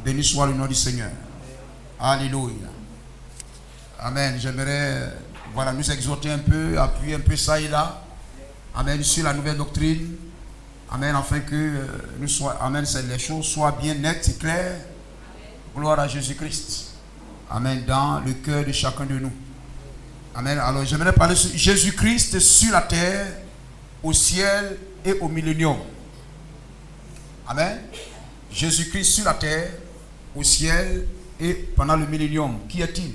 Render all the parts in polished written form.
Béni soit le nom du Seigneur. Alléluia. Amen. J'aimerais, nous exhorter un peu, appuyer un peu ça et là. Amen. Sur la nouvelle doctrine. Amen. Afin que les choses soient bien nettes et claires. Gloire à Jésus-Christ. Amen. Dans le cœur de chacun de nous. Amen. Alors j'aimerais parler sur Jésus-Christ sur la terre, au ciel et au millénium. Amen. Jésus-Christ sur la terre, au ciel et pendant le millénium. Qui est-il?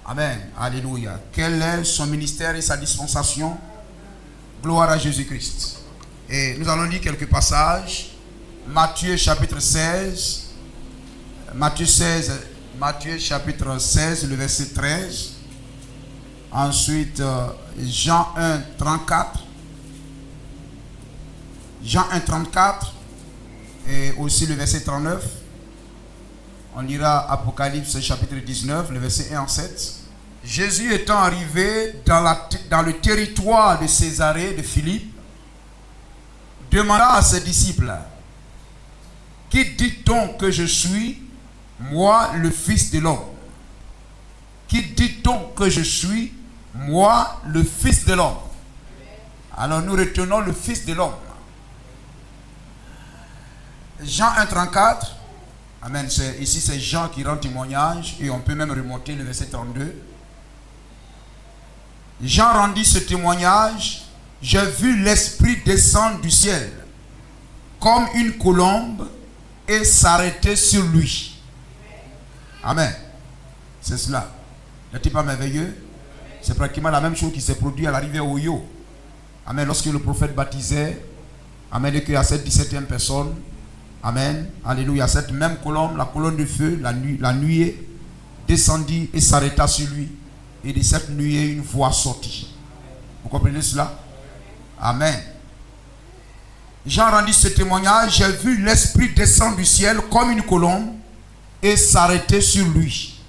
Amen. Alléluia. Quel est son ministère et sa dispensation? Gloire à Jésus-Christ. Et nous allons lire quelques passages. Matthieu chapitre 16. Matthieu chapitre 16, le verset 13. Ensuite, Jean 1, 34. Jean 1, 34. Et aussi le verset 39. On lira Apocalypse chapitre 19, le verset 1 en 7. Jésus étant arrivé dans le territoire de Césarée de Philippe, demanda à ses disciples: qui dit-on que je suis, moi, le Fils de l'homme? Qui dit-on que je suis, moi, le Fils de l'homme? Alors nous retenons le Fils de l'homme. Jean 1, 34. Amen. Ici c'est Jean qui rend témoignage et on peut même remonter le verset 32. Jean rendit ce témoignage: j'ai vu l'Esprit descendre du ciel comme une colombe et s'arrêter sur lui. Amen. C'est cela. N'est-il pas merveilleux? C'est pratiquement la même chose qui s'est produite à l'arrivée au Yo. Amen. Lorsque le prophète baptisait, amen, et qu'il y a cette 17e personne, amen, alléluia, cette même colombe, la colonne de feu, la nuée, descendit et s'arrêta sur lui. Et de cette nuée, une voix sortit. Vous comprenez cela? Amen. Jean rendit ce témoignage: j'ai vu l'Esprit descendre du ciel comme une colombe et s'arrêter sur lui.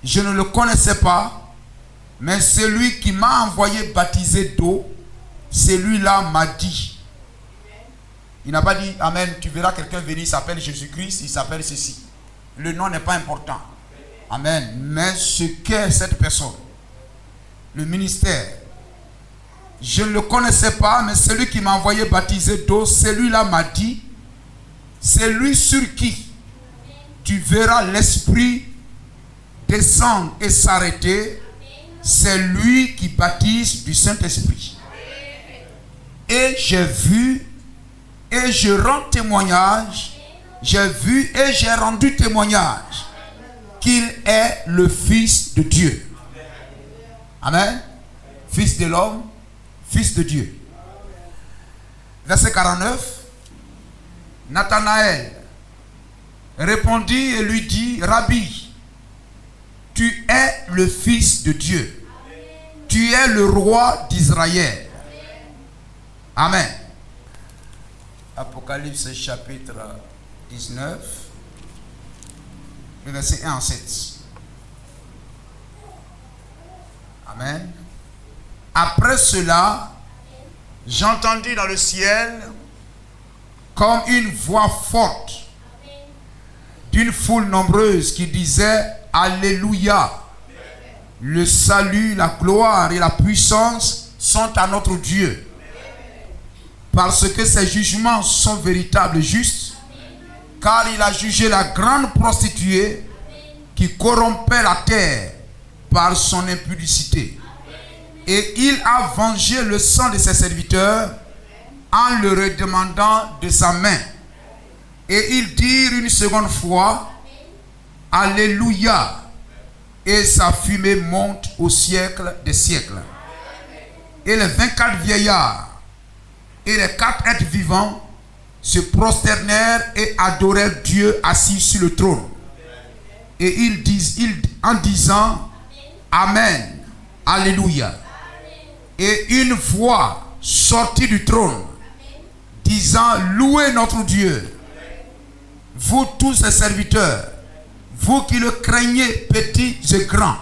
Je ne le connaissais pas, mais celui qui m'a envoyé baptiser d'eau, celui-là m'a dit. Il n'a pas dit: amen, tu verras quelqu'un venir, il s'appelle Jésus-Christ, il s'appelle ceci. Le nom n'est pas important. Amen. Mais ce qu'est cette personne, le ministère, je ne le connaissais pas, mais celui qui m'a envoyé baptiser d'eau, celui-là m'a dit: celui sur qui tu verras l'Esprit descendre et s'arrêter, c'est lui qui baptise du Saint-Esprit. Et j'ai vu et je rends témoignage, j'ai vu et j'ai rendu témoignage qu'il est le Fils de Dieu. Amen. Fils de l'homme, Fils de Dieu. Verset 49. Nathanaël répondit et lui dit: Rabbi, tu es le Fils de Dieu. Tu es le roi d'Israël. Amen. Apocalypse chapitre 19, le verset 1 en 7. Amen. Après cela, j'entendis dans le ciel comme une voix forte d'une foule nombreuse qui disait: Alléluia. Le salut, la gloire et la puissance sont à notre Dieu. Parce que ses jugements sont véritables et justes, car il a jugé la grande prostituée qui corrompait la terre par son impudicité. Et il a vengé le sang de ses serviteurs en le redemandant de sa main. Et ils dirent une seconde fois: Alléluia. Et sa fumée monte au siècle des siècles. Et les 24 vieillards et les 4 êtres vivants se prosternèrent et adorèrent Dieu assis sur le trône. Et ils disent, en disant: Amen, Alléluia. Et une voix sortit du trône, disant: Louez notre Dieu, vous tous ses serviteurs, vous qui le craignez, petits et grands.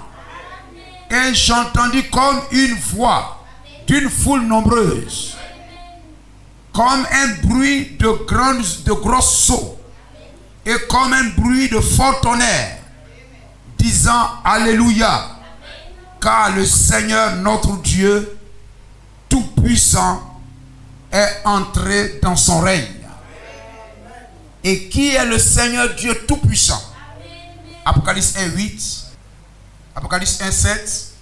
Et j'entendis comme une voix d'une foule nombreuse, comme un bruit de grosses seaux, et comme un bruit de fort tonnerre, disant Alléluia, car le Seigneur notre Dieu Tout-Puissant est entré dans son règne. Et qui est le Seigneur Dieu Tout-Puissant? Apocalypse 1, 8. Apocalypse 1, 7.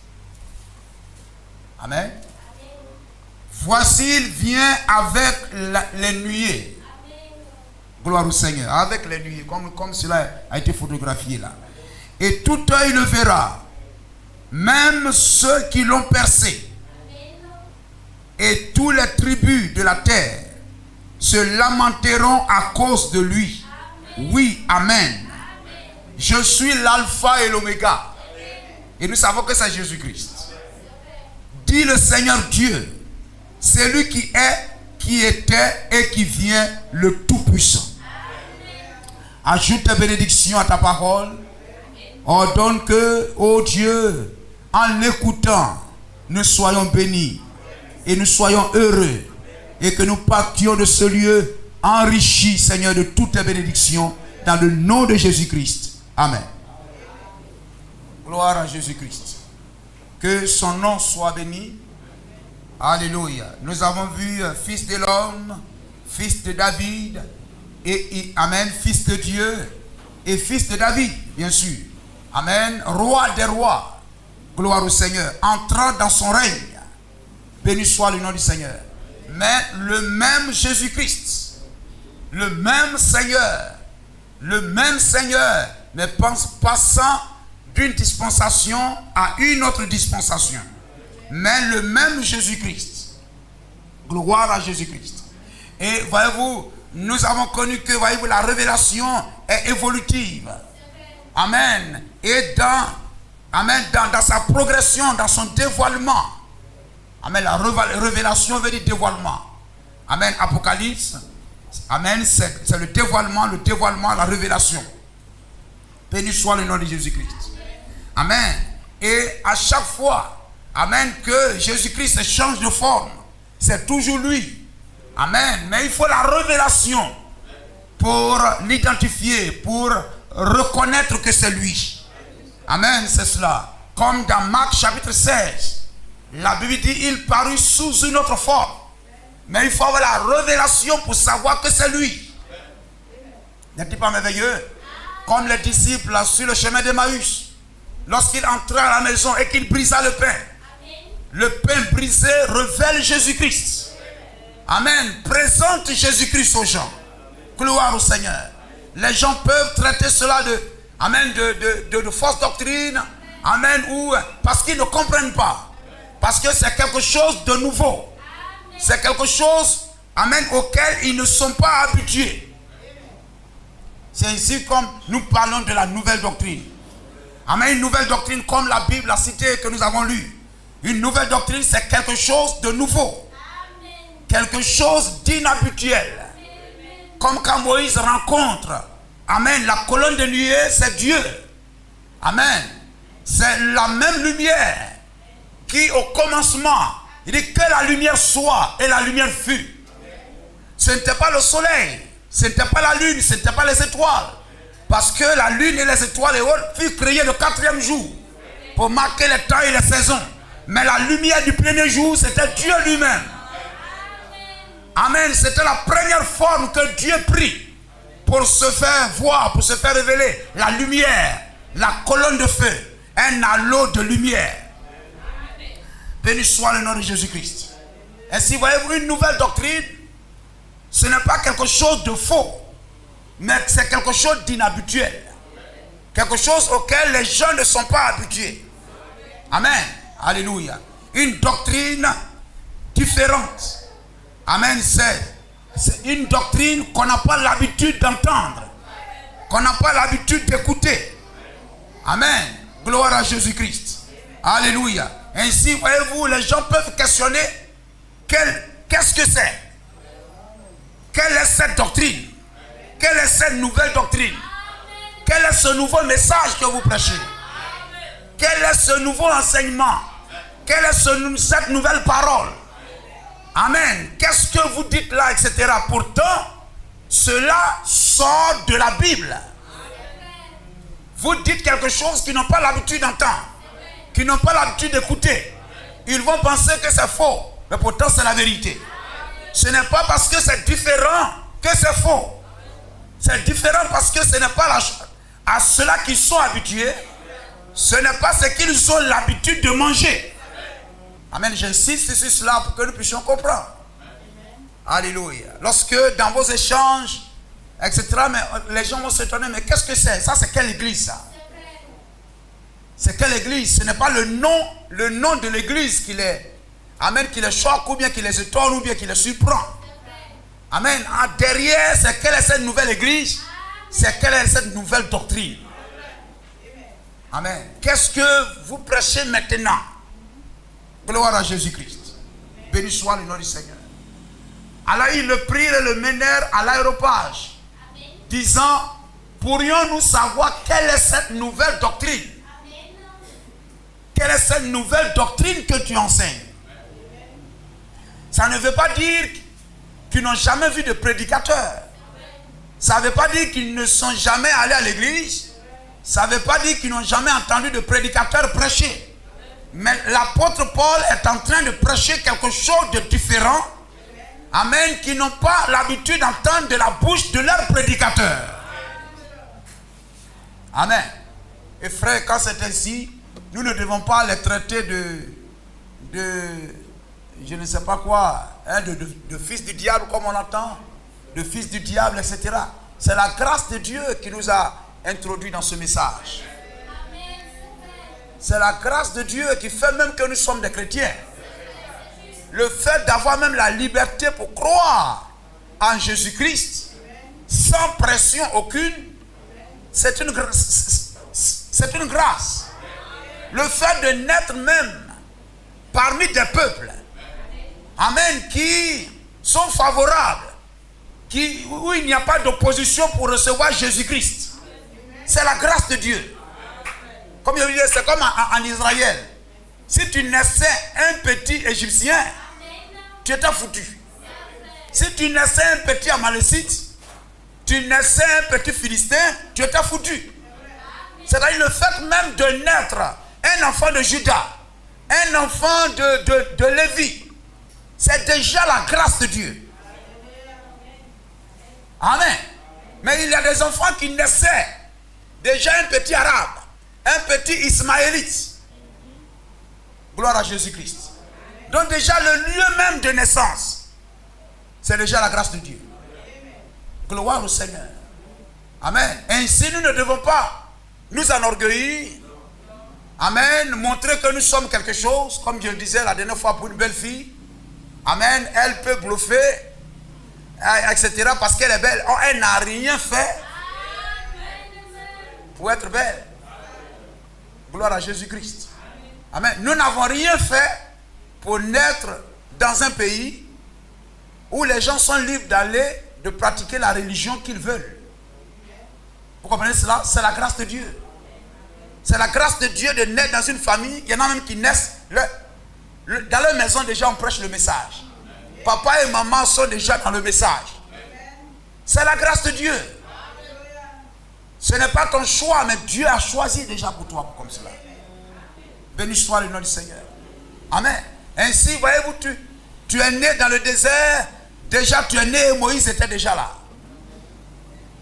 Amen. Voici, il vient avec les nuées. Gloire au Seigneur. Avec les nuées, comme cela a été photographié là. Et tout œil le verra, même ceux qui l'ont percé. Et tous les tribus de la terre se lamenteront à cause de lui. Oui, amen. Je suis l'alpha et l'oméga. Et nous savons que c'est Jésus-Christ. Dit le Seigneur Dieu, c'est lui qui est, qui était et qui vient, le Tout-Puissant. Ajoute ta bénédiction à ta parole. Ordonne que, ô Dieu, en l'écoutant, nous soyons bénis et nous soyons heureux et que nous partions de ce lieu enrichis, Seigneur, de toutes tes bénédictions dans le nom de Jésus-Christ. Amen. Gloire à Jésus-Christ. Que son nom soit béni. Alléluia. Nous avons vu fils de l'homme, fils de David, et amen, fils de Dieu et fils de David, bien sûr. Amen. Roi des rois. Gloire au Seigneur. Entrant dans son règne. Béni soit le nom du Seigneur. Mais le même Jésus-Christ, le même Seigneur, mais passant d'une dispensation à une autre dispensation. Mais le même Jésus-Christ. Gloire à Jésus-Christ. Et voyez-vous, nous avons connu que, voyez-vous, la révélation est évolutive. Amen. Et dans sa progression, dans son dévoilement. Amen. La révélation veut dire dévoilement. Amen. Apocalypse. Amen. C'est le dévoilement, la révélation. Béni soit le nom de Jésus-Christ. Amen. Et à chaque fois, amen, que Jésus-Christ change de forme, c'est toujours lui. Amen. Mais il faut la révélation pour l'identifier, pour reconnaître que c'est lui. Amen, c'est cela. Comme dans Marc chapitre 16, la Bible dit, il parut sous une autre forme. Mais il faut avoir la révélation pour savoir que c'est lui. N'est-il pas merveilleux? Comme les disciples sur le chemin d'Emmaüs, lorsqu'il entra à la maison et qu'il brisa le pain. Le pain brisé révèle Jésus-Christ. Amen. Présente Jésus-Christ aux gens. Gloire au Seigneur. Les gens peuvent traiter cela de fausse doctrine. Amen. Ou parce qu'ils ne comprennent pas. Parce que c'est quelque chose de nouveau. C'est quelque chose, amen, auquel ils ne sont pas habitués. C'est ici comme nous parlons de la nouvelle doctrine. Amen. Une nouvelle doctrine comme la Bible a cité que nous avons lu. Une nouvelle doctrine, c'est quelque chose de nouveau. Quelque chose d'inhabituel. Comme quand Moïse rencontre, amen, la colonne de nuée, c'est Dieu. Amen. C'est la même lumière qui au commencement, il dit que la lumière soit et la lumière fut. Ce n'était pas le soleil, ce n'était pas la lune, ce n'était pas les étoiles. Parce que la lune et les étoiles et autres furent créées le 4e jour pour marquer les temps et les saisons. Mais la lumière du premier jour, c'était Dieu lui-même. Amen. C'était la première forme que Dieu prit pour se faire voir, pour se faire révéler. La lumière, la colonne de feu, un halo de lumière. Béni soit le nom de Jésus-Christ. Et si vous voyez une nouvelle doctrine, ce n'est pas quelque chose de faux, mais c'est quelque chose d'inhabituel. Quelque chose auquel les gens ne sont pas habitués. Amen. Alléluia. Une doctrine différente. Amen. C'est une doctrine qu'on n'a pas l'habitude d'entendre. Qu'on n'a pas l'habitude d'écouter. Amen. Gloire à Jésus-Christ. Alléluia. Ainsi, voyez-vous, les gens peuvent questionner qu'est-ce que c'est? Quelle est cette doctrine? Quelle est cette nouvelle doctrine? Quel est ce nouveau message que vous prêchez? Quel est ce nouveau enseignement? Quelle est cette nouvelle parole? Amen. Qu'est-ce que vous dites là, etc. Pourtant, cela sort de la Bible. Vous dites quelque chose qu'ils n'ont pas l'habitude d'entendre, qu'ils n'ont pas l'habitude d'écouter. Ils vont penser que c'est faux, mais pourtant c'est la vérité. Ce n'est pas parce que c'est différent que c'est faux. C'est différent parce que ce n'est pas à cela qu'ils sont habitués. Ce n'est pas ce qu'ils ont l'habitude de manger. Amen. J'insiste sur cela pour que nous puissions comprendre. Alléluia. Lorsque dans vos échanges, etc., mais les gens vont s'étonner, mais qu'est-ce que c'est? Ça, c'est quelle église, ça? C'est quelle église? Ce n'est pas le nom de l'église qui les, amen, qui les choque, ou bien qui les étonne, ou bien qui les surprend. Amen. Derrière, c'est quelle est cette nouvelle église? C'est quelle est cette nouvelle doctrine? Amen. Qu'est-ce que vous prêchez maintenant? Gloire à Jésus-Christ. Béni soit le nom du Seigneur. Alors ils le prirent et le menèrent à l'aéropage, disant, pourrions-nous savoir quelle est cette nouvelle doctrine? Quelle est cette nouvelle doctrine que tu enseignes? Ça ne veut pas dire qu'ils n'ont jamais vu de prédicateur. Ça ne veut pas dire qu'ils ne sont jamais allés à l'église. Ça ne veut pas dire qu'ils n'ont jamais entendu de prédicateur prêcher. Mais l'apôtre Paul est en train de prêcher quelque chose de différent. Amen. Qui n'ont pas l'habitude d'entendre de la bouche de leur prédicateur. Amen. Et frère, quand c'est ainsi, nous ne devons pas les traiter de je ne sais pas quoi, hein, de fils du diable comme on entend, de fils du diable, etc. C'est la grâce de Dieu qui nous a introduits dans ce message. C'est la grâce de Dieu qui fait même que nous sommes des chrétiens. Le fait d'avoir même la liberté pour croire en Jésus-Christ, sans pression aucune, c'est une grâce. Le fait de naître même parmi des peuples, amen, qui sont favorables, où il n'y a pas d'opposition pour recevoir Jésus-Christ, c'est la grâce de Dieu. Comme je disais, c'est comme en Israël. Si tu naissais un petit Égyptien, tu étais foutu. Si tu naissais un petit Amalécite, tu naissais un petit Philistin, tu étais foutu. C'est-à-dire le fait même de naître un enfant de Judas, un enfant de Lévi, c'est déjà la grâce de Dieu. Amen. Mais il y a des enfants qui naissaient déjà un petit arabe, un petit ismaélite. Gloire à Jésus-Christ. Donc déjà le lieu même de naissance, c'est déjà la grâce de Dieu. Gloire au Seigneur. Amen. Ainsi nous ne devons pas nous enorgueillir. Amen. Montrer que nous sommes quelque chose, comme je le disais la dernière fois pour une belle fille. Amen. Elle peut bluffer, etc. parce qu'elle est belle. Oh, elle n'a rien fait pour être belle. Gloire à Jésus-Christ. Amen. Nous n'avons rien fait pour naître dans un pays où les gens sont libres d'aller, de pratiquer la religion qu'ils veulent. Vous comprenez cela? C'est la grâce de Dieu. C'est la grâce de Dieu de naître dans une famille. Il y en a même qui naissent. Dans leur maison, déjà, on prêche le message. Papa et maman sont déjà dans le message. C'est la grâce de Dieu. Ce n'est pas ton choix, mais Dieu a choisi déjà pour toi comme cela. Béni soit le nom du Seigneur. Amen. Ainsi, voyez-vous, tu es né dans le désert. Déjà, tu es né et Moïse était déjà là.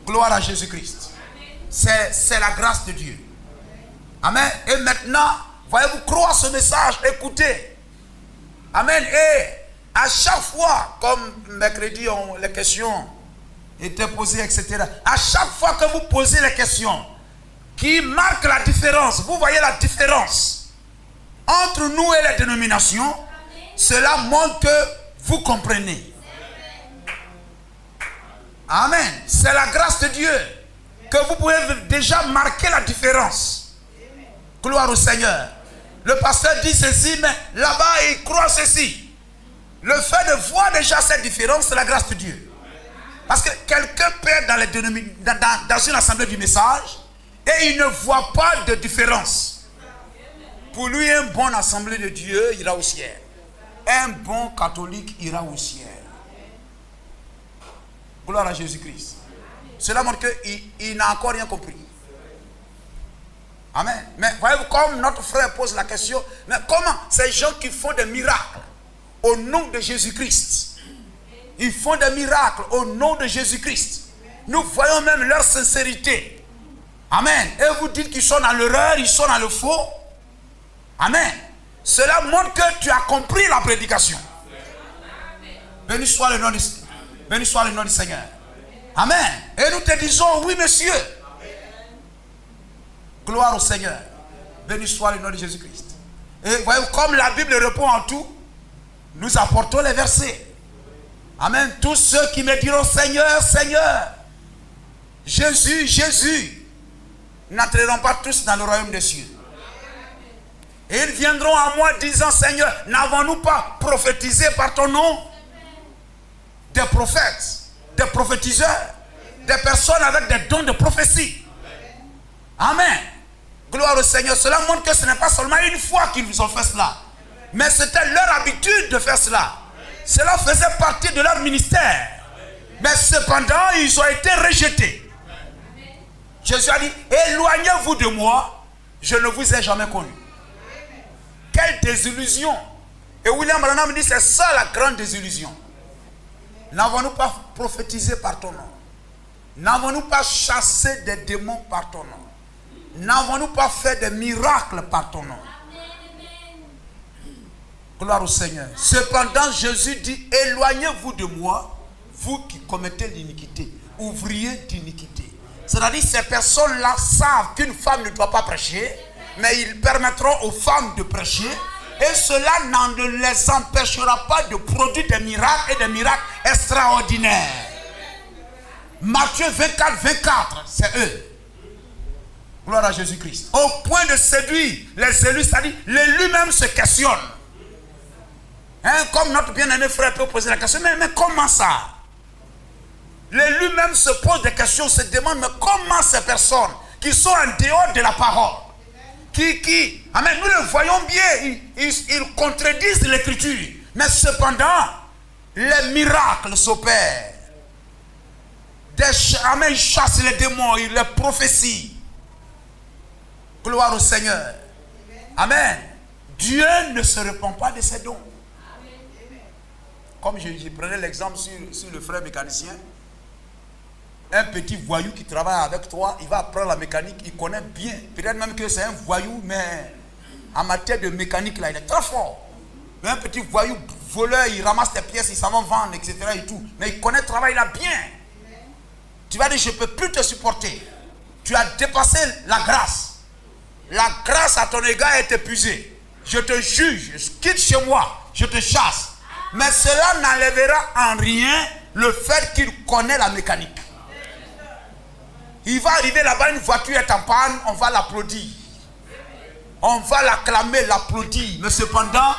Gloire à Jésus-Christ. C'est la grâce de Dieu. Amen. Et maintenant, voyez-vous, croire ce message, écoutez. Amen. Et à chaque fois, comme mercredi, les questions étaient posées, etc. À chaque fois que vous posez les questions qui marquent la différence, vous voyez la différence entre nous et les dénominations, cela montre que vous comprenez. Amen. C'est la grâce de Dieu que vous pouvez déjà marquer la différence. Gloire au Seigneur. Le pasteur dit ceci, mais là-bas il croit ceci. Le fait de voir déjà cette différence, c'est la grâce de Dieu. Parce que quelqu'un peut être dans une assemblée du message et il ne voit pas de différence. Pour lui, un bon assemblée de Dieu ira au ciel. Un bon catholique ira au ciel. Gloire à Jésus-Christ. Cela montre qu'il n'a encore rien compris. Amen. Mais voyez-vous, comme notre frère pose la question, mais comment ces gens qui font des miracles au nom de Jésus-Christ, ils font des miracles au nom de Jésus-Christ. Nous voyons même leur sincérité. Amen. Et vous dites qu'ils sont dans l'erreur, ils sont dans le faux. Amen. Cela montre que tu as compris la prédication. Béni soit le nom du Seigneur. Amen. Et nous te disons, oui monsieur. Gloire au Seigneur. Béni soit le nom de Jésus-Christ. Et voyez, comme la Bible répond en tout, nous apportons les versets. Amen. Tous ceux qui me diront Seigneur, Seigneur, Jésus, Jésus, n'entreront pas tous dans le royaume des cieux. Et ils viendront à moi disant Seigneur, n'avons-nous pas prophétisé par ton nom? Des prophètes, des prophétiseurs, des personnes avec des dons de prophétie. Amen. Gloire au Seigneur. Cela montre que ce n'est pas seulement une fois qu'ils vous ont fait cela, mais c'était leur habitude de faire cela. Cela faisait partie de leur ministère. Mais cependant, ils ont été rejetés. Jésus a dit, éloignez-vous de moi, je ne vous ai jamais connu. Quelle désillusion. Et William Branham dit, c'est ça la grande désillusion. N'avons-nous pas prophétisé par ton nom? N'avons-nous pas chassé des démons par ton nom? N'avons-nous pas fait des miracles par ton nom? Gloire au Seigneur. Cependant, Jésus dit, éloignez-vous de moi, vous qui commettez l'iniquité, ouvriers d'iniquité. C'est-à-dire, ces personnes-là savent qu'une femme ne doit pas prêcher, mais ils permettront aux femmes de prêcher, et cela ne les empêchera pas de produire des miracles et des miracles extraordinaires. Matthieu 24, 24, c'est eux. Gloire à Jésus-Christ. Au point de séduire les élus, c'est-à-dire, l'élu même se questionne. Hein, comme notre bien-aimé frère peut poser la question, mais comment ça? L'élu même se pose des questions, se demande, mais comment ces personnes qui sont en dehors de la parole, amen, nous le voyons bien, ils contredisent l'écriture, mais cependant, les miracles s'opèrent. Amen, ils chassent les démons, ils les prophétient. Gloire au Seigneur. Amen. Dieu ne se répand pas de ses dons. Comme je prenais l'exemple sur le frère mécanicien, un petit voyou qui travaille avec toi, il va apprendre la mécanique, il connaît bien. Peut-être même que c'est un voyou, mais en matière de mécanique, là, il est très fort. Mais un petit voyou voleur, il ramasse tes pièces, il s'en va vendre, etc. et tout. Mais il connaît le travail là bien. Tu vas dire, je ne peux plus te supporter. Tu as dépassé la grâce. La grâce à ton égard est épuisée. Je te juge, je quitte chez moi, je te chasse. Mais cela n'enlèvera en rien le fait qu'il connaît la mécanique. Il va arriver là-bas, une voiture est en panne, on va l'applaudir. On va l'acclamer, l'applaudir. Mais cependant,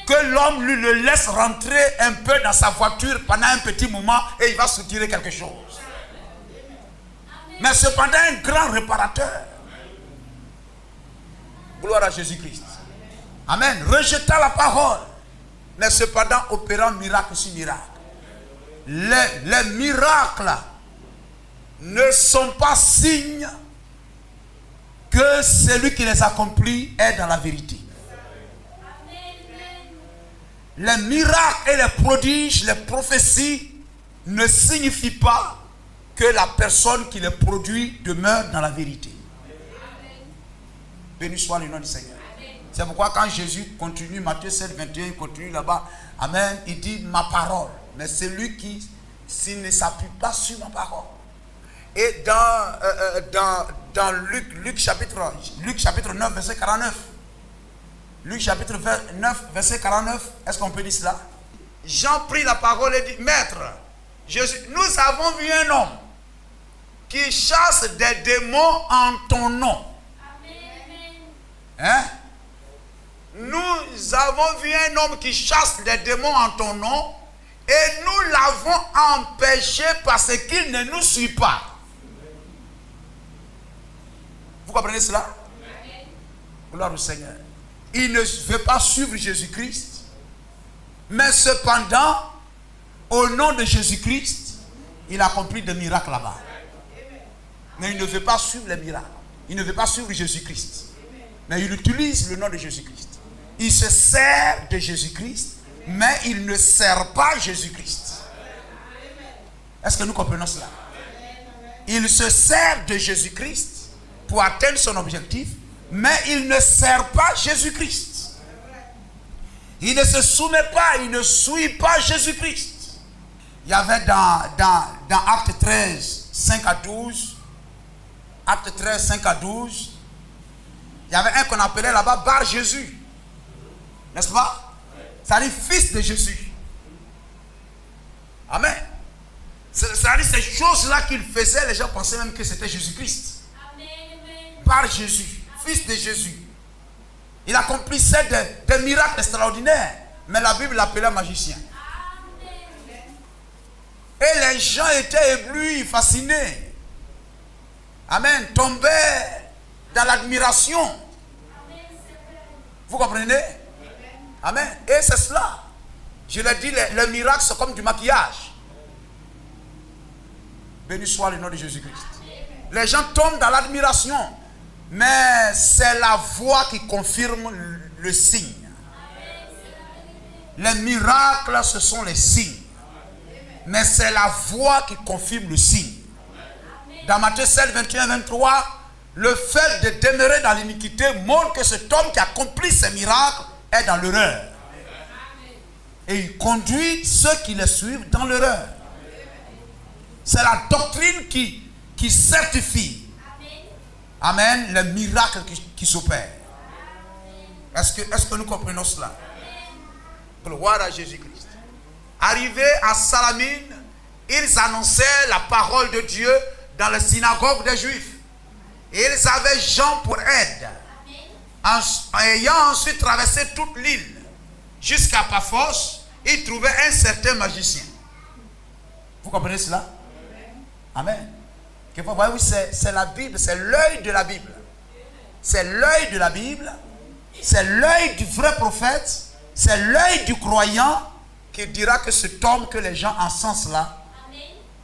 que l'homme lui le laisse rentrer un peu dans sa voiture pendant un petit moment et il va soutirer quelque chose. Mais cependant, un grand réparateur. Gloire à Jésus-Christ. Amen. Rejetant la parole, mais cependant opérant miracle sur miracle. Les miracles ne sont pas signes que celui qui les accomplit est dans la vérité. Les miracles et les prodiges, les prophéties ne signifient pas que la personne qui les produit demeure dans la vérité. Béni soit le nom du Seigneur. C'est pourquoi quand Jésus continue, Matthieu 7, 21, il continue là-bas, amen, il dit ma parole. Mais celui qui s'il ne s'appuie pas sur ma parole. Et dans Luc chapitre 9, verset 49. Luc chapitre 9, verset 49. Est-ce qu'on peut dire cela? Jean prit la parole et dit, Maître, Jésus, nous avons vu un homme qui chasse des démons en ton nom. Hein? Nous avons vu un homme qui chasse des démons en ton nom et nous l'avons empêché parce qu'il ne nous suit pas. Vous comprenez cela? Gloire au Seigneur. Il ne veut pas suivre Jésus-Christ, mais cependant, au nom de Jésus-Christ, Il accomplit des miracles là-bas. Mais il ne veut pas suivre les miracles. Il ne veut pas suivre Jésus-Christ. Mais il utilise le nom de Jésus-Christ. Il se sert de Jésus-Christ, mais il ne sert pas Jésus-Christ. Est-ce que nous comprenons cela? Il se sert de Jésus-Christ pour atteindre son objectif, mais il ne sert pas Jésus-Christ. Il ne se soumet pas, il ne suit pas Jésus-Christ. Il y avait dans Acte 13, 5 à 12, Acte 13, 5 à 12, il y avait un qu'on appelait là-bas Bar Jésus. N'est-ce pas? C'est-à-dire fils de Jésus. Amen. C'est-à-dire ces choses-là qu'il faisait, les gens pensaient même que c'était Jésus-Christ. Par Jésus, fils de Jésus. Il accomplissait des miracles extraordinaires. Mais la Bible l'appelait magicien. Et les gens étaient éblouis, fascinés. Amen. Tombaient dans l'admiration. Vous comprenez? Amen. Et c'est cela. Je l'ai dit, le miracle, c'est comme du maquillage. Béni soit le nom de Jésus-Christ. Les gens tombent dans l'admiration. Mais c'est la voix qui confirme le signe. Les miracles, ce sont les signes. Mais c'est la voix qui confirme le signe. Dans Matthieu 7, 21, 23, le fait de demeurer dans l'iniquité montre que cet homme qui accomplit ces miracles est dans l'erreur. Et il conduit ceux qui le suivent dans l'erreur. C'est la doctrine qui certifie. Amen. Les miracles qui s'opèrent. Est-ce que nous comprenons cela? Gloire à Jésus-Christ. Arrivés à Salamine, ils annonçaient la parole de Dieu dans la synagogue des Juifs. Et ils avaient Jean pour aide. En ayant ensuite traversé toute l'île jusqu'à Paphos, ils trouvaient un certain magicien. Vous comprenez cela? Amen. Oui, c'est la Bible, c'est l'œil de la Bible. C'est l'œil de la Bible. C'est l'œil du vrai prophète. C'est l'œil du croyant qui dira que cet homme que les gens encensent là,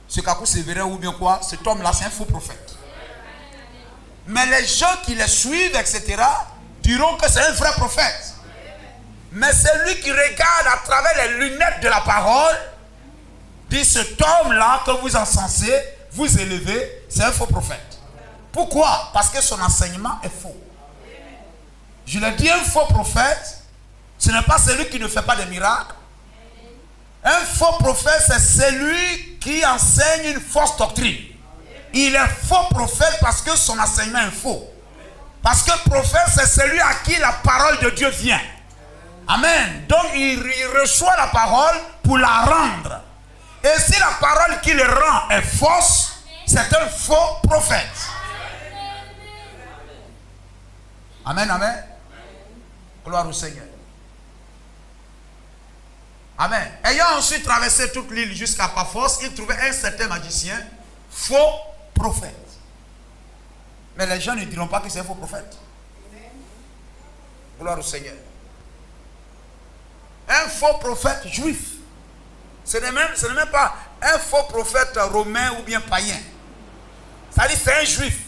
ce Kakou Sévérin ou bien quoi, cet homme là c'est un faux prophète. Mais les gens qui les suivent, etc., diront que c'est un vrai prophète. Mais celui qui regarde à travers les lunettes de la parole, dit cet homme là que vous encensez, vous élevez, c'est un faux prophète. Pourquoi? Parce que son enseignement est faux. Je l'ai dit, un faux prophète, ce n'est pas celui qui ne fait pas de miracles. Un faux prophète, c'est celui qui enseigne une fausse doctrine. Il est faux prophète parce que son enseignement est faux. Parce que prophète, c'est celui à qui la parole de Dieu vient. Amen. Donc il reçoit la parole pour la rendre. Et si la parole qui le rend est fausse, c'est un faux prophète. Amen, amen. Gloire au Seigneur. Amen. Ayant ensuite traversé toute l'île jusqu'à Paphos, il trouvait un certain magicien, faux prophète. Mais les gens ne diront pas que c'est un faux prophète. Gloire au Seigneur. Un faux prophète juif. Ce n'est même pas un faux prophète romain ou bien païen. C'est-à-dire c'est un juif.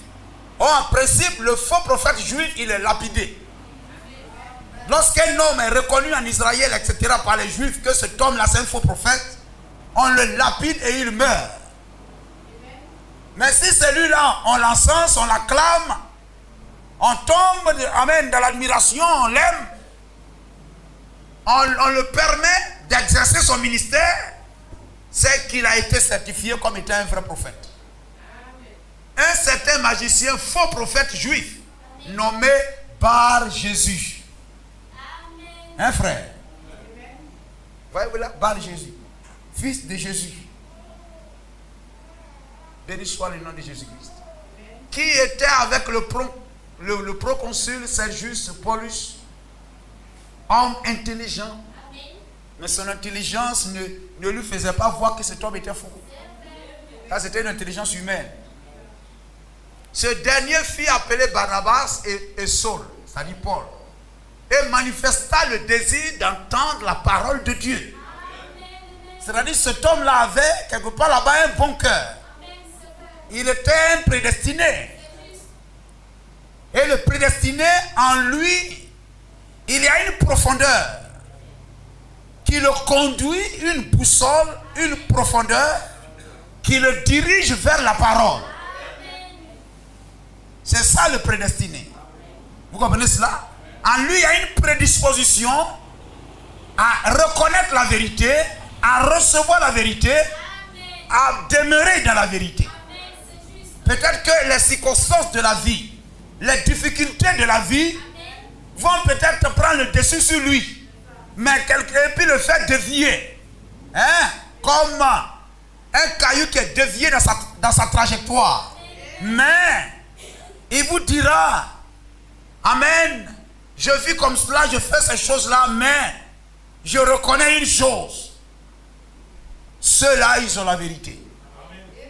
Or, en principe, le faux prophète juif, il est lapidé. Lorsqu'un homme est reconnu en Israël, etc., par les juifs, que cet homme-là, c'est un faux prophète, on le lapide et il meurt. Mais si celui-là, on l'encense, on l'acclame, on tombe, amen, dans l'admiration, on l'aime, on le permet d'exercer son ministère, c'est qu'il a été certifié comme étant un vrai prophète. Un certain magicien, faux prophète juif, nommé Bar Jésus. Un frère. Voyez-vous là, Bar Jésus, fils de Jésus. Béni soit le nom de Jésus-Christ. Qui était avec le proconsul Sergius Paulus, homme intelligent. Mais son intelligence ne lui faisait pas voir que cet homme était faux. Ça, c'était une intelligence humaine. Ce dernier fit appeler Barnabas et Saul, c'est-à-dire Paul, et manifesta le désir d'entendre la parole de Dieu. C'est-à-dire cet homme-là avait quelque part là-bas un bon cœur. Il était un prédestiné. Et le prédestiné, en lui, il y a une profondeur qui le conduit, une boussole, une profondeur qui le dirige vers la parole. C'est ça le prédestiné. Vous comprenez cela? En lui, il y a une prédisposition à reconnaître la vérité, à recevoir la vérité, à demeurer dans la vérité. Peut-être que les circonstances de la vie, les difficultés de la vie vont peut-être prendre le dessus sur lui. Mais et puis le fait dévier, comme un caillou qui est dévié dans sa trajectoire. Mais il vous dira, amen, je vis comme cela, je fais ces choses-là, mais je reconnais une chose. Ceux-là, ils ont la vérité.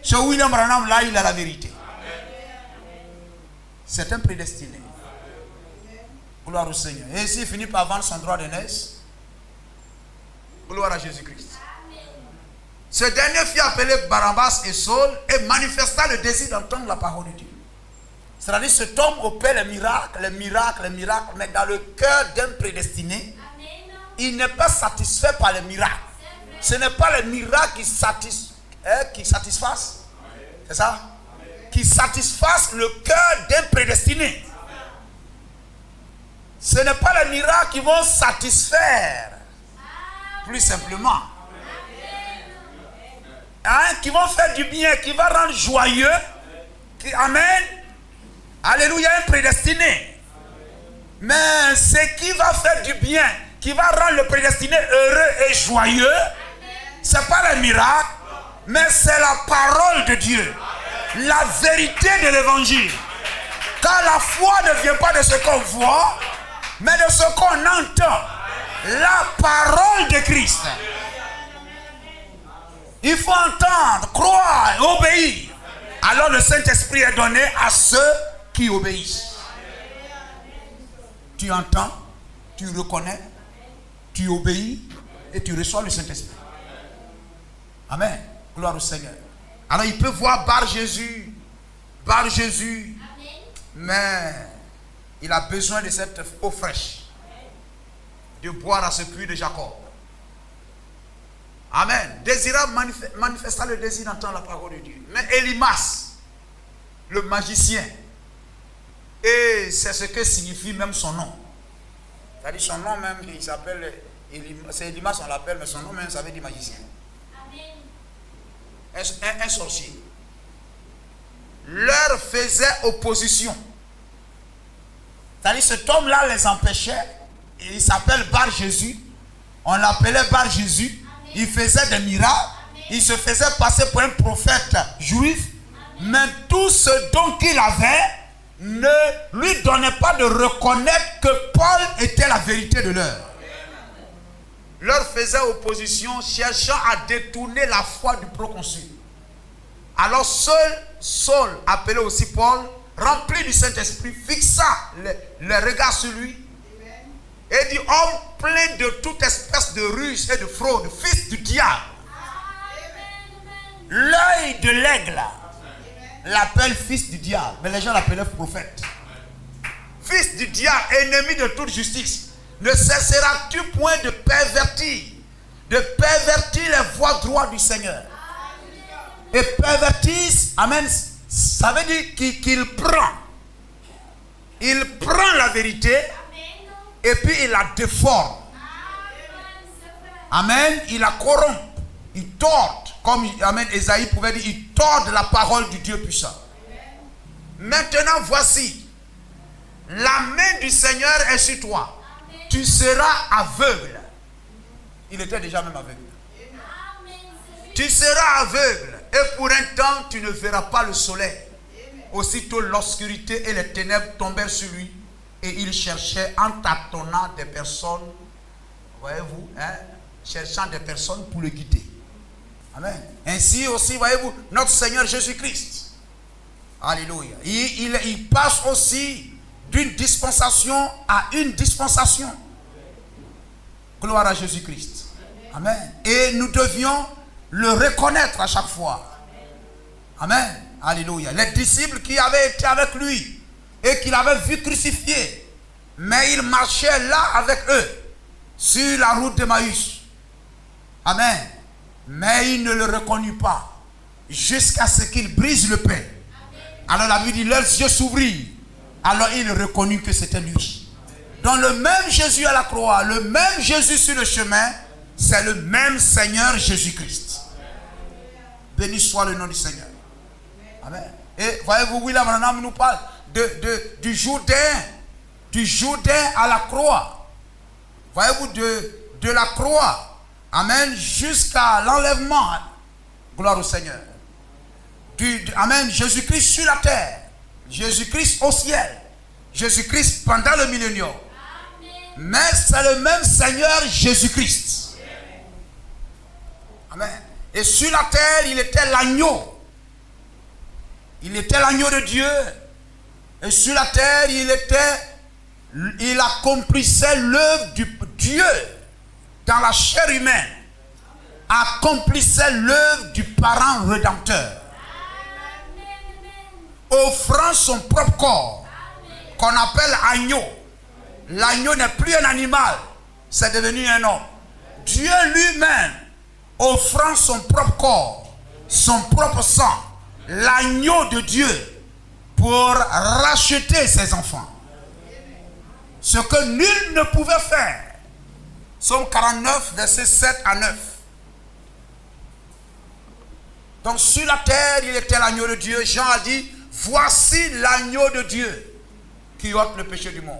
Ce William Branham, là, il a la vérité. C'est un prédestiné. Gloire au Seigneur. Et s'il finit par vendre son droit de naissance, gloire à Jésus-Christ. Ce dernier fut appelé Barabbas et Saul et manifesta le désir d'entendre la parole de Dieu. C'est-à-dire cet homme opère les miracles, mais dans le cœur d'un prédestiné, il n'est pas satisfait par les miracles. Ce n'est pas les miracles qui satisfassent. C'est ça? Qui satisfassent le cœur d'un prédestiné. Ce n'est pas les miracles qui vont satisfaire. Plus simplement. Qui vont faire du bien, qui va rendre joyeux. Amen. Alléluia, un prédestiné. Mais ce qui va faire du bien, qui va rendre le prédestiné heureux et joyeux, ce n'est pas le miracle, mais c'est la parole de Dieu. La vérité de l'évangile. Car la foi ne vient pas de ce qu'on voit, mais de ce qu'on entend. La parole de Christ. Il faut entendre, croire et obéir. Alors le Saint-Esprit est donné à ceux qui obéissent. Tu entends, tu reconnais, tu obéis et tu reçois le Saint-Esprit. Amen. Gloire au Seigneur. Alors il peut voir Bar Jésus, mais il a besoin de cette eau fraîche, de boire à ce puits de Jacob. Amen. Désirant manifesta le désir d'entendre la parole de Dieu. Mais Elimas, le magicien, et c'est ce que signifie même son nom. C'est-à-dire son nom même, il s'appelle Elimas, c'est Elimas on l'appelle, mais son nom même ça veut dire magicien. Un sorcier. Leur faisait opposition. C'est-à-dire cet homme-là les empêchait. Il s'appelle Bar Jésus. On l'appelait Bar Jésus. Il faisait des miracles. Il se faisait passer pour un prophète juif. Mais tout ce don qu'il avait ne lui donnait pas de reconnaître que Paul était la vérité de l'heure. Leur faisait opposition, cherchant à détourner la foi du proconsul. Alors seul Saul, appelé aussi Paul, rempli du Saint-Esprit, fixa le regard sur lui et dit: homme plein de toute espèce de ruse et de fraude, fils du diable. L'œil de l'aigle l'appelle fils du diable, mais les gens l'appelaient prophète. Fils du diable, ennemi de toute justice. Ne cesseras-tu point de pervertir les voies droites du Seigneur? Et pervertir, amen, ça veut dire qu'il prend. Il prend la vérité et puis il la déforme. Amen, il la corrompt. Il tord, comme amen, Esaïe pouvait dire, il tord la parole du Dieu puissant. Maintenant voici, la main du Seigneur est sur toi. Tu seras aveugle. Il était déjà même aveugle. Tu seras aveugle. Et pour un temps, tu ne verras pas le soleil. Aussitôt, l'obscurité et les ténèbres tombèrent sur lui. Et il cherchait en tâtonnant des personnes. Voyez-vous, cherchant des personnes pour le guider. Amen. Ainsi aussi, voyez-vous, notre Seigneur Jésus-Christ. Alléluia. Il passe aussi d'une dispensation à une dispensation. Gloire à Jésus-Christ. Amen. Et nous devions le reconnaître à chaque fois. Amen. Alléluia. Les disciples qui avaient été avec lui et qu'il avait vu crucifié, mais il marchait là avec eux sur la route d'Emmaüs. Amen. Mais il ne le reconnut pas jusqu'à ce qu'il brise le pain. Alors la Bible dit, leurs yeux s'ouvrirent. Alors il reconnut que c'était lui. Donc le même Jésus à la croix, le même Jésus sur le chemin, c'est le même Seigneur Jésus-Christ. Béni soit le nom du Seigneur. Amen. Et voyez-vous, William Branham nous parle du Jourdain à la croix. Voyez-vous, de la croix, amen, jusqu'à l'enlèvement. Gloire au Seigneur. Amen, Jésus-Christ sur la terre, Jésus-Christ au ciel, Jésus-Christ pendant le millénium. Mais c'est le même Seigneur Jésus-Christ. Amen. Et sur la terre, il était l'agneau. Il était l'agneau de Dieu. Et sur la terre, il accomplissait l'œuvre du Dieu dans la chair humaine. Accomplissait l'œuvre du parent rédempteur. Offrant son propre corps, qu'on appelle agneau. L'agneau n'est plus un animal, c'est devenu un homme. Dieu lui-même, offrant son propre corps, son propre sang, l'agneau de Dieu, pour racheter ses enfants. Ce que nul ne pouvait faire. Psaume 49, versets 7 à 9. Donc sur la terre, il était l'agneau de Dieu. Jean a dit, voici l'agneau de Dieu qui ôte le péché du monde.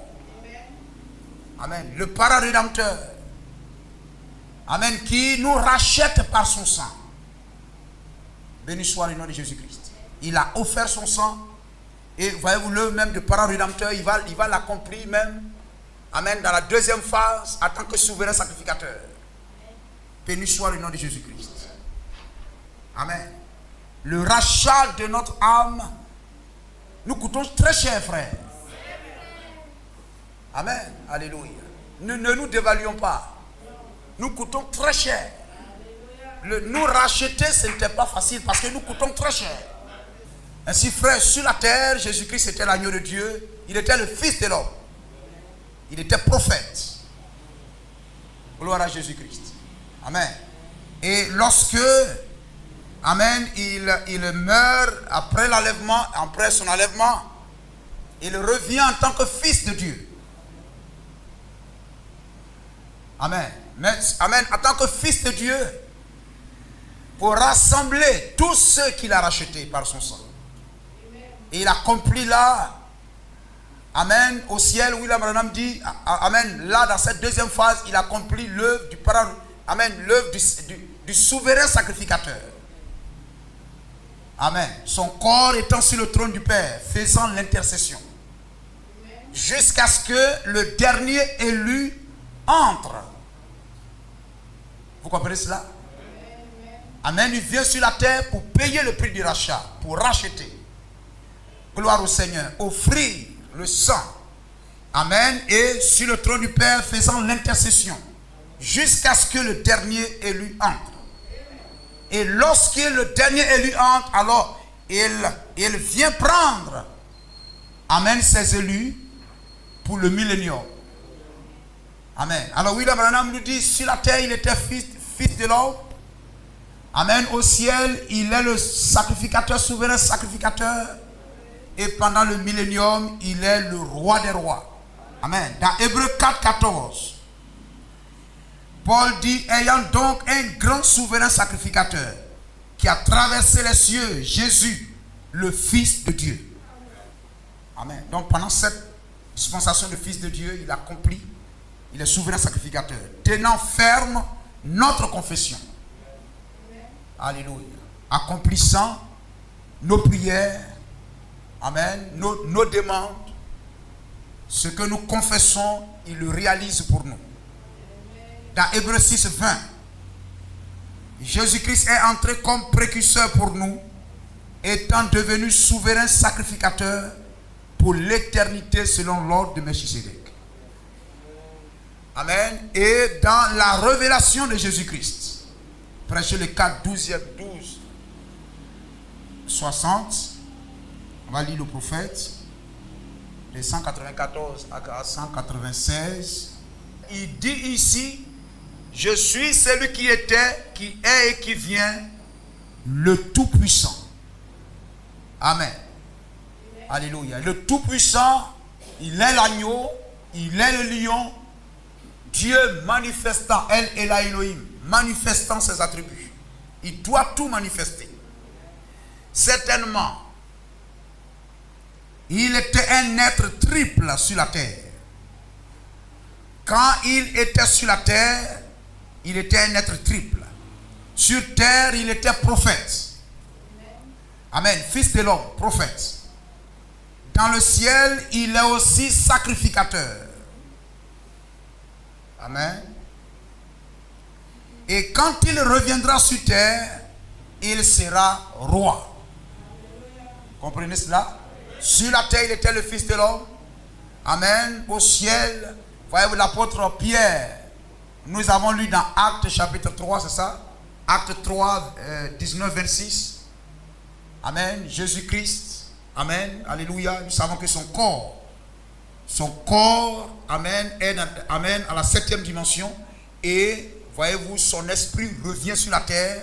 Amen. Le parent rédempteur. Amen. Qui nous rachète par son sang. Béni soit le nom de Jésus-Christ. Il a offert son sang. Et voyez-vous, le même de parent rédempteur, il va l'accomplir même. Amen. Dans la deuxième phase, en tant que souverain sacrificateur. Béni soit le nom de Jésus-Christ. Amen. Le rachat de notre âme nous coûtons très cher, frère. Amen. Alléluia. Ne nous dévaluons pas. Nous coûtons très cher. Nous racheter, ce n'était pas facile parce que nous coûtons très cher. Ainsi, frère, sur la terre, Jésus-Christ était l'agneau de Dieu. Il était le Fils de l'homme. Il était prophète. Gloire à Jésus-Christ. Amen. Et lorsque, amen, il meurt après l'enlèvement, après son enlèvement, il revient en tant que Fils de Dieu. Amen. Amen. En tant que Fils de Dieu, pour rassembler tous ceux qu'il a rachetés par son sang. Et il accomplit là, amen, au ciel, William Branham dit, amen, là dans cette deuxième phase, il accomplit l'œuvre du parent, amen, l'œuvre du souverain sacrificateur. Amen. Son corps étant sur le trône du Père, faisant l'intercession. Jusqu'à ce que le dernier élu entre. Vous comprenez cela? Amen. Il vient sur la terre pour payer le prix du rachat, pour racheter. Gloire au Seigneur. Offrir le sang. Amen. Et sur le trône du Père faisant l'intercession. Jusqu'à ce que le dernier élu entre. Et lorsque le dernier élu entre, alors il vient prendre, amen, ses élus pour le millénium. Amen. Alors William Branham nous dit, sur la terre, il était fils de l'homme. Amen. Au ciel, il est le sacrificateur, souverain sacrificateur. Et pendant le millénium, il est le roi des rois. Amen. Dans Hébreux 4, 14, Paul dit, ayant donc un grand souverain sacrificateur qui a traversé les cieux, Jésus, le Fils de Dieu. Amen. Donc pendant cette dispensation de Fils de Dieu, il accomplit, il est souverain sacrificateur, tenant ferme notre confession. Alléluia. Accomplissant nos prières, amen, nos demandes, ce que nous confessons, il le réalise pour nous. Dans Hébreux 6, 20, Jésus-Christ est entré comme précurseur pour nous, étant devenu souverain sacrificateur pour l'éternité selon l'ordre de Melchisédek. Amen. Et dans la révélation de Jésus-Christ. Prêchez le 4, 12, 60. On va lire le prophète. De 194 à 196. Il dit ici, je suis celui qui était, qui est et qui vient, le Tout-Puissant. Amen. Alléluia. Le Tout-Puissant, il est l'agneau, il est le lion, Dieu manifestant, El Elohim, manifestant ses attributs. Il doit tout manifester. Certainement, il était un être triple sur la terre. Quand il était sur la terre, il était un être triple. Sur terre, il était prophète. Amen. Fils de l'homme, prophète. Dans le ciel, il est aussi sacrificateur. Amen. Et quand il reviendra sur terre, il sera roi. Comprenez cela? Sur la terre, il était le Fils de l'homme. Amen. Au ciel, voyez-vous l'apôtre Pierre. Nous avons lu dans Actes chapitre 3, c'est ça? Acte 3, 19, 26. Amen. Jésus-Christ. Amen. Alléluia. Nous savons que son corps, amen, est amen, à la 7e dimension. Et, voyez-vous, son esprit revient sur la terre.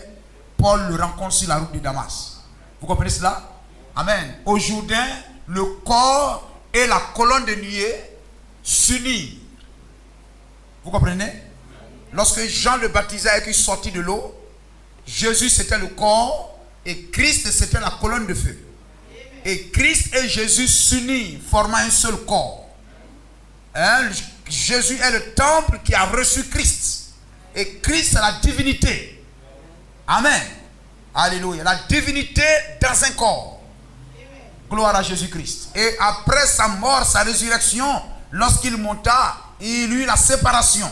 Paul le rencontre sur la route de Damas. Vous comprenez cela? Amen. Au Jourdain, le corps et la colonne de nuée s'unissent. Vous comprenez? Lorsque Jean le baptisait et qu'il sortit de l'eau, Jésus c'était le corps et Christ c'était la colonne de feu. Et Christ et Jésus s'unissent, formant un seul corps. Hein? Jésus est le temple qui a reçu Christ. Et Christ est la divinité. Amen. Alléluia. La divinité dans un corps. Gloire à Jésus-Christ. Et après sa mort, sa résurrection, lorsqu'il monta, il eut la séparation.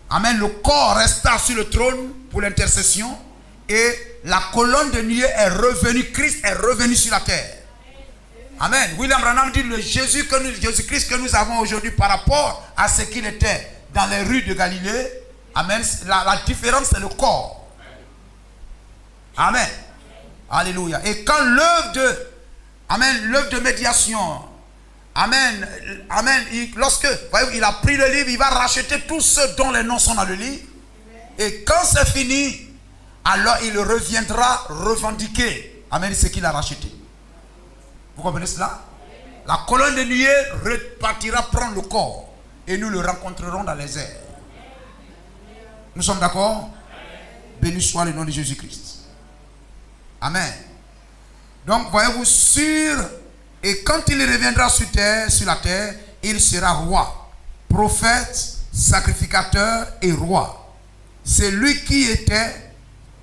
Amen. Le corps resta sur le trône pour l'intercession. Et la colonne de nuée est revenue. Christ est revenu sur la terre. Amen. William Branham dit le Jésus-Christ que nous avons aujourd'hui par rapport à ce qu'il était dans les rues de Galilée. Amen. La différence, c'est le corps. Amen. Alléluia. Et quand l'œuvre de médiation, amen, amen, lorsque voyez, il a pris le livre, il va racheter tous ceux dont les noms sont dans le livre. Et quand c'est fini, alors il reviendra revendiquer, amen, ce qu'il a racheté. Vous comprenez cela? La colonne de nuée repartira prendre le corps et nous le rencontrerons dans les airs. Nous sommes d'accord? Béni soit le nom de Jésus-Christ. Amen. Donc, voyez-vous, et quand il reviendra sur la terre, il sera roi, prophète, sacrificateur et roi. C'est lui qui était,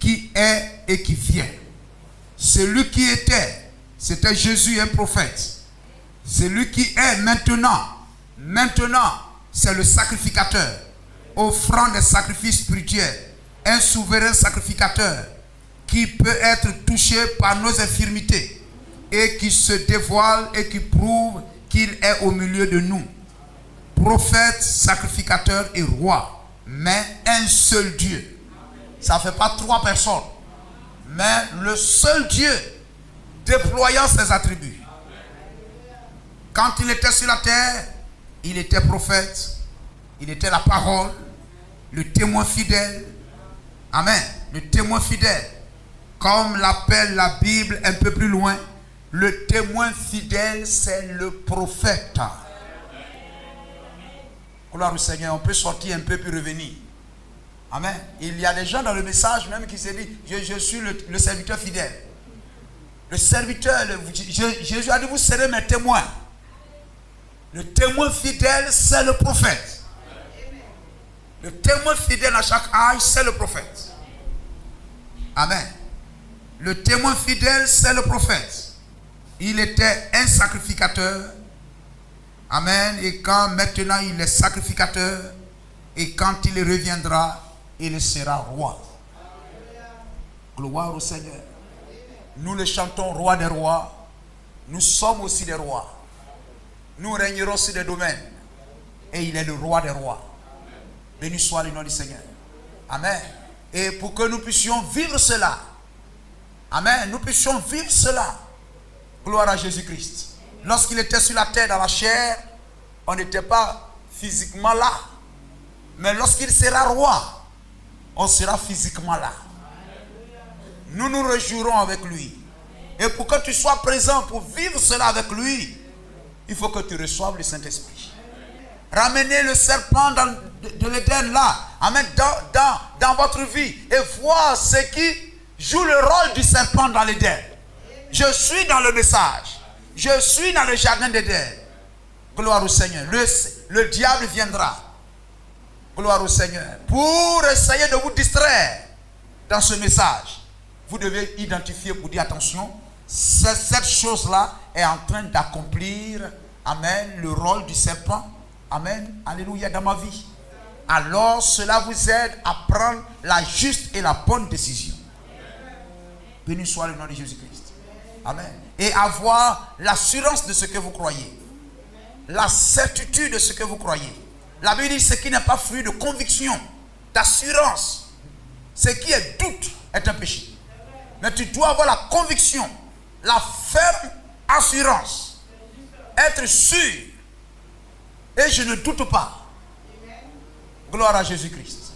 qui est et qui vient. C'est lui qui était, c'était Jésus, un prophète. C'est lui qui est maintenant. Maintenant, c'est le sacrificateur, offrant des sacrifices spirituels, un souverain sacrificateur qui peut être touché par nos infirmités et qui se dévoile et qui prouve qu'il est au milieu de nous. Prophète, sacrificateur et roi, mais un seul Dieu. Ça ne fait pas 3 personnes, mais le seul Dieu déployant ses attributs. Quand il était sur la terre, il était prophète, il était la parole, le témoin fidèle. Amen. Le témoin fidèle. Comme l'appelle la Bible un peu plus loin, le témoin fidèle, c'est le prophète. Gloire au Seigneur, on peut sortir un peu puis revenir. Amen. Il y a des gens dans le message même qui se disent, je suis le serviteur fidèle. Le serviteur, Jésus a dit, vous serez mes témoins. Le témoin fidèle, c'est le prophète. Le témoin fidèle à chaque âge, c'est le prophète. Amen. Le témoin fidèle, c'est le prophète. Il était un sacrificateur. Amen. Et quand maintenant il est sacrificateur, et quand il reviendra, il sera roi. Gloire au Seigneur. Nous le chantons, roi des rois. Nous sommes aussi des rois. Nous régnerons sur des domaines. Et il est le roi des rois. Béni soit le nom du Seigneur. Amen. Et pour que nous puissions vivre cela. Amen. Nous puissions vivre cela. Gloire à Jésus-Christ. Lorsqu'il était sur la terre dans la chair, on n'était pas physiquement là. Mais lorsqu'il sera roi, on sera physiquement là. Nous nous réjouirons avec lui. Et pour que tu sois présent pour vivre cela avec lui, il faut que tu reçoives le Saint-Esprit. Ramenez le serpent de l'Éden là, amen, dans votre vie et voir ce qui joue le rôle du serpent dans l'Éden. Je suis dans le message. Je suis dans le jardin d'Éden. Gloire au Seigneur. Le diable viendra. Gloire au Seigneur. Pour essayer de vous distraire dans ce message, vous devez identifier pour dire attention, cette chose-là est en train d'accomplir, amen, le rôle du serpent. Amen, alléluia, dans ma vie. Alors cela vous aide à prendre la juste et la bonne décision. Béni soit le nom de Jésus-Christ. Amen. Et avoir l'assurance de ce que vous croyez. La certitude de ce que vous croyez. La Bible dit ce qui n'est pas fruit de conviction, d'assurance. Ce qui est doute est un péché. Mais tu dois avoir la conviction, la ferme assurance. Être sûr. Et je ne doute pas. Gloire à Jésus-Christ.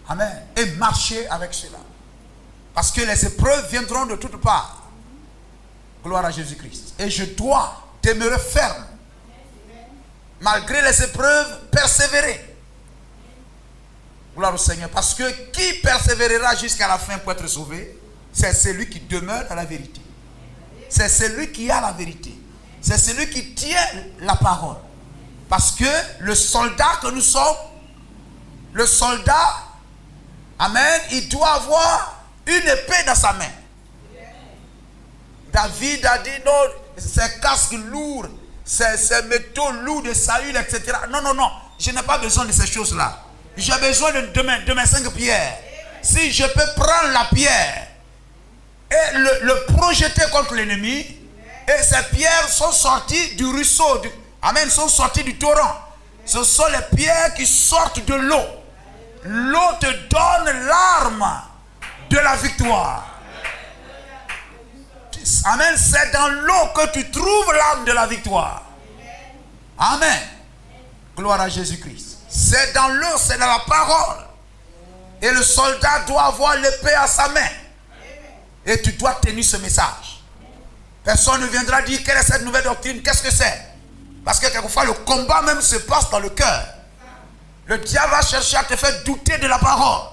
Amen. Et marcher avec cela. Parce que les épreuves viendront de toutes parts. Gloire à Jésus-Christ. Et je dois demeurer ferme. Malgré les épreuves, persévérer. Gloire au Seigneur. Parce que qui persévérera jusqu'à la fin pour être sauvé? C'est celui qui demeure à la vérité. C'est celui qui a la vérité. C'est celui qui tient la parole. Parce que le soldat que nous sommes, le soldat, amen, il doit avoir une épée dans sa main. David a dit non, ces casques lourds, ces métaux lourds de Saül, etc. Non, non, non, je n'ai pas besoin de ces choses-là. J'ai besoin de mes 5 pierres. Si je peux prendre la pierre et le projeter contre l'ennemi, et ces pierres sont sorties du ruisseau, amen, sont sorties du torrent. Ce sont les pierres qui sortent de l'eau. L'eau te donne l'arme de la victoire. Amen. C'est dans l'eau que tu trouves l'arme de la victoire. Amen. Gloire à Jésus-Christ. C'est dans l'eau, c'est dans la parole. Et le soldat doit avoir l'épée à sa main. Et tu dois tenir ce message. Personne ne viendra dire quelle est cette nouvelle doctrine, qu'est-ce que c'est? Parce que quelquefois le combat même se passe dans le cœur. Le diable va chercher à te faire douter de la parole.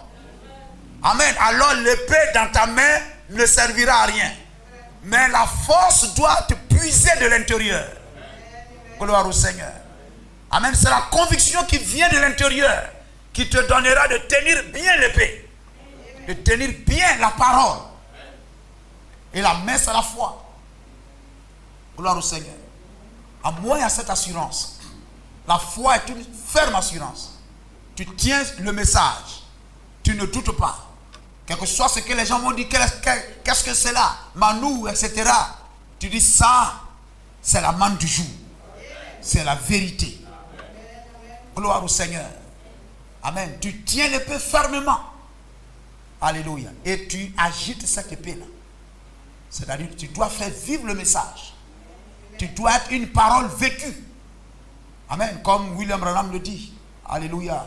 Amen. Alors l'épée dans ta main ne servira à rien. Mais la force doit te puiser de l'intérieur. Gloire au Seigneur. Amen. C'est la conviction qui vient de l'intérieur qui te donnera de tenir bien l'épée. De tenir bien la parole. Et la main, c'est la foi. Gloire au Seigneur. À moi, il y a cette assurance. La foi est une ferme assurance. Tu tiens le message. Tu ne doutes pas. Quel que soit ce que les gens vont dire, qu'est-ce que c'est là, Manou, etc. Tu dis ça, c'est la manne du jour. C'est la vérité. Gloire au Seigneur. Amen. Tu tiens l'épée fermement. Alléluia. Et tu agites cette épée-là. C'est-à-dire que tu dois faire vivre le message. Tu dois être une parole vécue. Amen. Comme William Branham le dit. Alléluia.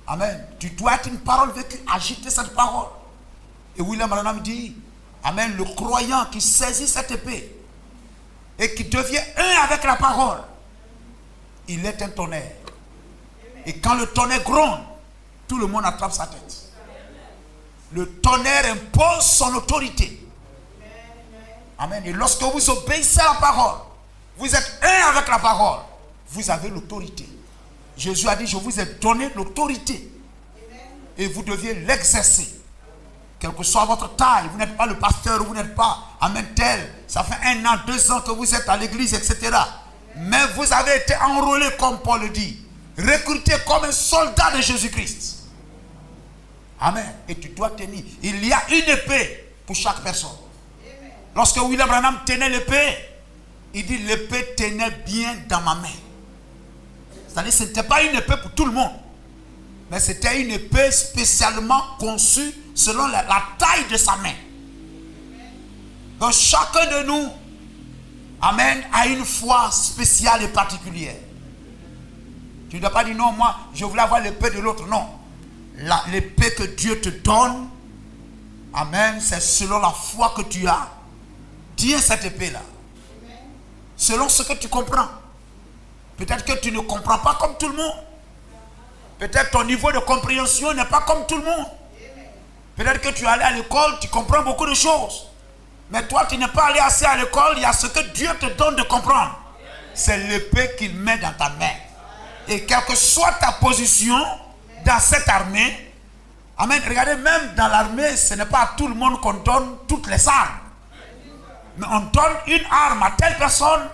Amen. Tu dois être une parole vécue. Agiter cette parole. Et William Branham dit, amen, le croyant qui saisit cette épée et qui devient un avec la parole, il est un tonnerre. Et quand le tonnerre gronde, tout le monde attrape sa tête. Le tonnerre impose son autorité. Amen. Et lorsque vous obéissez à la parole, vous êtes un avec la parole, vous avez l'autorité. Jésus a dit, je vous ai donné l'autorité. Et vous deviez l'exercer. Quelle que soit votre taille, vous n'êtes pas le pasteur, vous n'êtes pas, amen, tel. Ça fait 1 an, 2 ans que vous êtes à l'église, etc. Mais vous avez été enrôlé, comme Paul le dit. Recruté comme un soldat de Jésus-Christ. Amen. Et tu dois tenir. Il y a une épée pour chaque personne. Lorsque William Branham tenait l'épée, il dit l'épée tenait bien dans ma main. C'est-à-dire que ce n'était pas une épée pour tout le monde. Mais c'était une épée spécialement conçue selon la taille de sa main. Donc chacun de nous, amen, a une foi spéciale et particulière. Tu ne dois pas dire non, moi je voulais avoir l'épée de l'autre. Non. L'épée que Dieu te donne, amen, c'est selon la foi que tu as. Tiens cette épée-là. Selon ce que tu comprends. Peut-être que tu ne comprends pas comme tout le monde. Peut-être ton niveau de compréhension n'est pas comme tout le monde. Peut-être que tu es allé à l'école, tu comprends beaucoup de choses. Mais toi, tu n'es pas allé assez à l'école, il y a ce que Dieu te donne de comprendre. C'est l'épée qu'il met dans ta main. Et quelle que soit ta position dans cette armée, amen, regardez, même dans l'armée, ce n'est pas à tout le monde qu'on donne toutes les armes. Mais on donne une arme à telle personne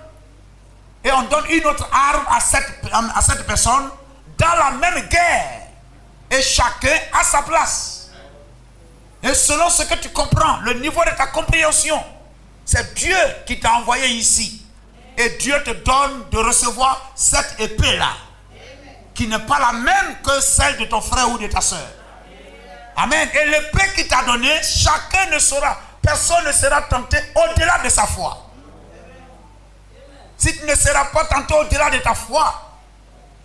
et on donne une autre arme à cette personne dans la même guerre. Et chacun a sa place. Et selon ce que tu comprends, le niveau de ta compréhension, c'est Dieu qui t'a envoyé ici. Et Dieu te donne de recevoir cette épée-là, qui n'est pas la même que celle de ton frère ou de ta soeur. Amen. Et l'épée qu'il t'a donnée, personne ne sera tenté au-delà de sa foi. Si tu ne seras pas tenté au-delà de ta foi,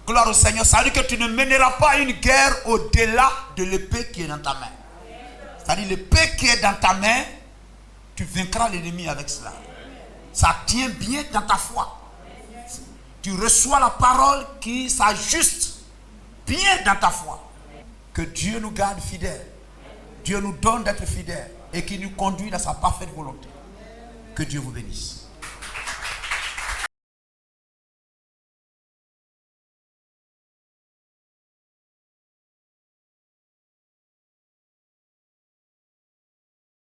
gloire au Seigneur, ça veut dire que tu ne mèneras pas une guerre au-delà de l'épée qui est dans ta main. C'est-à-dire l'épée qui est dans ta main, tu vaincras l'ennemi avec cela. Ça tient bien dans ta foi. Tu reçois la parole qui s'ajuste bien dans ta foi. Que Dieu nous garde fidèles. Dieu nous donne d'être fidèles et qui nous conduit dans sa parfaite volonté. Que Dieu vous bénisse.